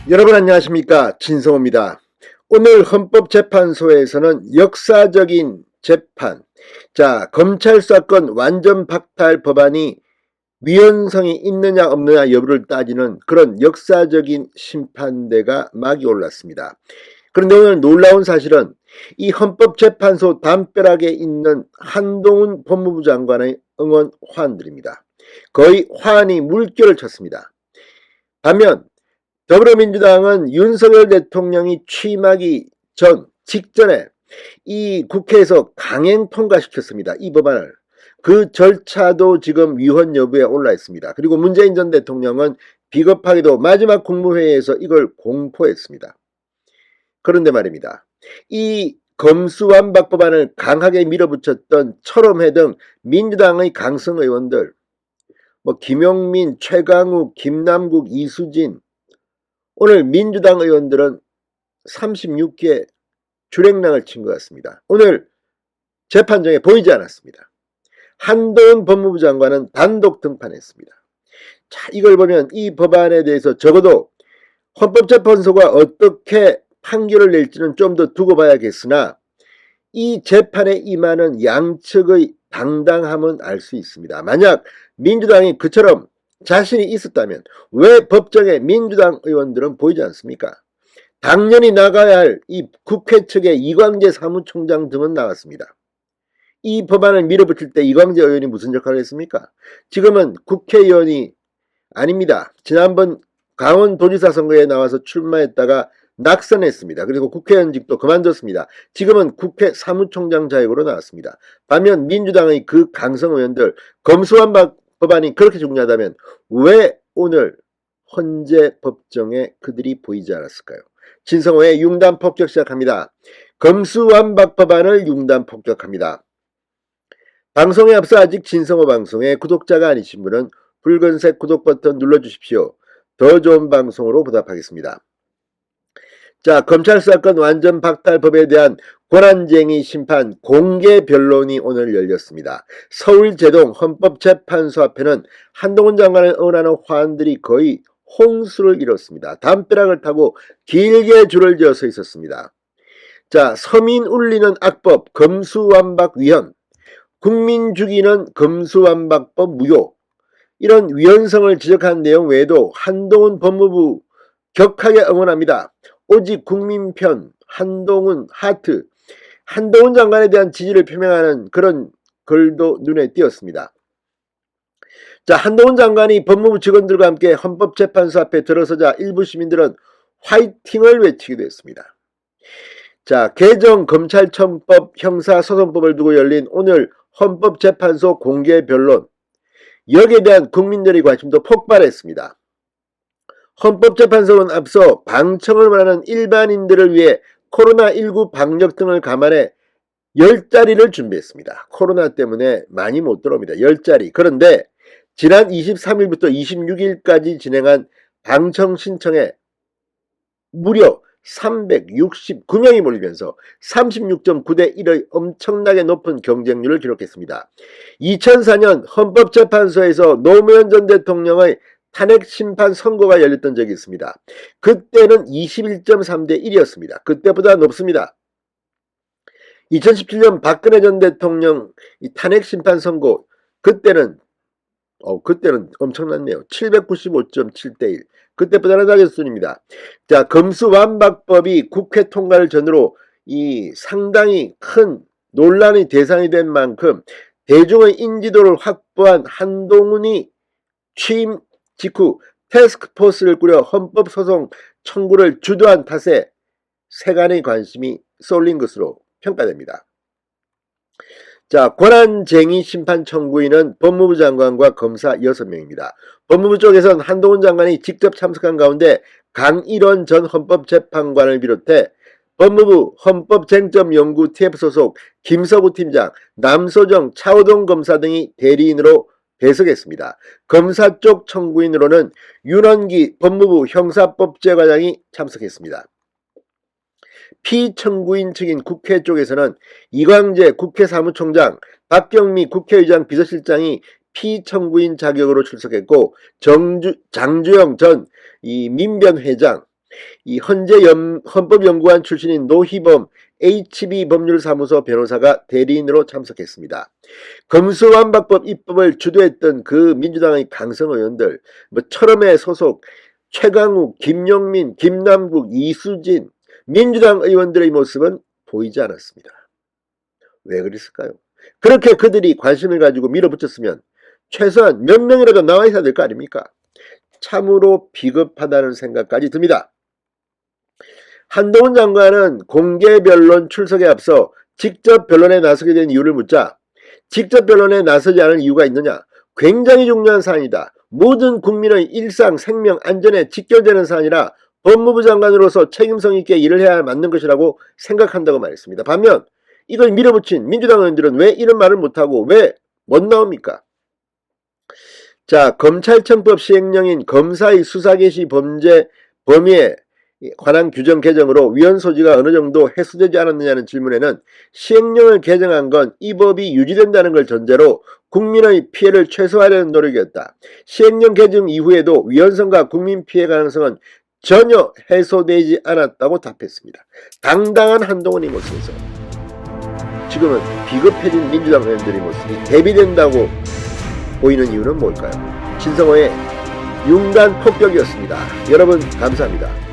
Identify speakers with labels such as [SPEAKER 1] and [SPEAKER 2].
[SPEAKER 1] 여러분 안녕하십니까, 진성호입니다. 오늘 헌법재판소에서는 역사적인 재판, 검찰 사건 완전 박탈 법안이 위헌성이 있느냐 없느냐 여부를 따지는 그런 역사적인 심판대가 막이 올랐습니다. 그런데 오늘 놀라운 사실은 이 헌법재판소 담벼락에 있는 한동훈 법무부 장관의 응원 화환들입니다. 거의 화환이 물결을 쳤습니다. 반면 더불어민주당은 윤석열 대통령이 취임하기 직전에 이 국회에서 강행 통과시켰습니다. 이 법안을. 그 절차도 지금 위헌 여부에 올라 있습니다. 그리고 문재인 전 대통령은 비겁하게도 마지막 국무회의에서 이걸 공포했습니다. 그런데 말입니다. 이 검수완박 법안을 강하게 밀어붙였던 철험회 등 민주당의 강성 의원들, 김용민, 최강욱, 김남국, 이수진, 오늘 민주당 의원들은 36개 주랭랑을 친 것 같습니다. 오늘 재판정에 보이지 않았습니다. 한동훈 법무부 장관은 단독 등판했습니다. 이걸 보면 이 법안에 대해서 적어도 헌법재판소가 어떻게 판결을 낼지는 좀 더 두고 봐야겠으나 이 재판에 임하는 양측의 당당함은 알 수 있습니다. 만약 민주당이 그처럼 자신이 있었다면 왜 법정에 민주당 의원들은 보이지 않습니까? 당연히 나가야 할 이 국회 측의 이광재 사무총장 등은 나왔습니다. 이 법안을 밀어붙일 때 이광재 의원이 무슨 역할을 했습니까? 지금은 국회의원이 아닙니다. 지난번 강원도지사 선거에 나와서 출마했다가 낙선했습니다. 그리고 국회의원직도 그만뒀습니다. 지금은 국회 사무총장 자격으로 나왔습니다. 반면 민주당의 그 강성 의원들, 검수완박 법안이 그렇게 중요하다면 왜 오늘 헌재 법정에 그들이 보이지 않았을까요? 진성호의 융단 폭격 시작합니다. 검수완박 법안을 융단 폭격합니다. 방송에 앞서 아직 진성호 방송의 구독자가 아니신 분은 붉은색 구독 버튼 눌러주십시오. 더 좋은 방송으로 보답하겠습니다. 검찰 사건 완전 박탈법에 대한 권한쟁의 심판 공개 변론이 오늘 열렸습니다. 서울제동 헌법재판소 앞에는 한동훈 장관을 응원하는 화환들이 거의 홍수를 이뤘습니다. 담벼락을 타고 길게 줄을 지어 서 있었습니다. 서민 울리는 악법 검수완박 위헌, 국민 죽이는 검수완박법 무효, 이런 위헌성을 지적한 내용 외에도 한동훈 법무부 격하게 응원합니다. 오직 국민 편, 한동훈 하트, 한동훈 장관에 대한 지지를 표명하는 그런 글도 눈에 띄었습니다. 한동훈 장관이 법무부 직원들과 함께 헌법재판소 앞에 들어서자 일부 시민들은 화이팅을 외치기도 했습니다. 개정 검찰청법 형사소송법을 두고 열린 오늘 헌법재판소 공개 변론, 여기에 대한 국민들의 관심도 폭발했습니다. 헌법재판소는 앞서 방청을 원하는 일반인들을 위해 코로나19 방역 등을 감안해 10자리를 준비했습니다. 코로나 때문에 많이 못 들어옵니다. 10자리. 그런데 지난 23일부터 26일까지 진행한 방청 신청에 무려 369명이 몰리면서 36.9대 1의 엄청나게 높은 경쟁률을 기록했습니다. 2004년 헌법재판소에서 노무현 전 대통령의 탄핵 심판 선고가 열렸던 적이 있습니다. 그때는 21.3대 1이었습니다. 그때보다 높습니다. 2017년 박근혜 전 대통령 탄핵 심판 선고, 그때는 엄청났네요. 795.7대 1. 그때보다는 낮은 수준입니다. 검수완박법이 국회 통과를 전후로 상당히 큰 논란의 대상이 된 만큼 대중의 인지도를 확보한 한동훈이 취임 직후 태스크포스를 꾸려 헌법소송 청구를 주도한 탓에 세간의 관심이 쏠린 것으로 평가됩니다. 권한쟁의 심판 청구인은 법무부 장관과 검사 6명입니다. 법무부 쪽에선 한동훈 장관이 직접 참석한 가운데 강일원 전 헌법재판관을 비롯해 법무부 헌법쟁점연구 TF 소속 김서구 팀장, 남소정, 차오동 검사 등이 대리인으로 배석했습니다. 검사 쪽 청구인으로는 윤원기 법무부 형사법제과장이 참석했습니다. 피청구인 측인 국회 쪽에서는 이광재 국회 사무총장, 박경미 국회의장 비서실장이 피청구인 자격으로 출석했고, 장주영 전 민변회장, 이 헌법연구원 출신인 노희범 HB법률사무소 변호사가 대리인으로 참석했습니다. 검수완박법 입법을 주도했던 그 민주당의 강성 의원들, 철험의 소속 최강욱, 김용민, 김남국, 이수진 민주당 의원들의 모습은 보이지 않았습니다. 왜 그랬을까요? 그렇게 그들이 관심을 가지고 밀어붙였으면 최소한 몇 명이라도 나와 있어야 될 거 아닙니까? 참으로 비겁하다는 생각까지 듭니다. 한동훈 장관은 공개 변론 출석에 앞서 직접 변론에 나서게 된 이유를 묻자 직접 변론에 나서지 않을 이유가 있느냐? 굉장히 중요한 사안이다. 모든 국민의 일상, 생명, 안전에 직결되는 사안이라 법무부 장관으로서 책임성 있게 일을 해야 맞는 것이라고 생각한다고 말했습니다. 반면 이걸 밀어붙인 민주당 의원들은 왜 이런 말을 못하고 왜 못 나옵니까? 자, 검찰청법 시행령인 검사의 수사 개시 범죄 범위에 관한 규정 개정으로 위헌 소지가 어느 정도 해소되지 않았느냐는 질문에는 시행령을 개정한 건 이 법이 유지된다는 걸 전제로 국민의 피해를 최소화하려는 노력이었다. 시행령 개정 이후에도 위헌성과 국민 피해 가능성은 전혀 해소되지 않았다고 답했습니다. 당당한 한동훈의 모습에서 지금은 비겁해진 민주당 의원들의 모습이 대비된다고 보이는 이유는 뭘까요? 신성호의 윤간 폭격이었습니다. 여러분 감사합니다.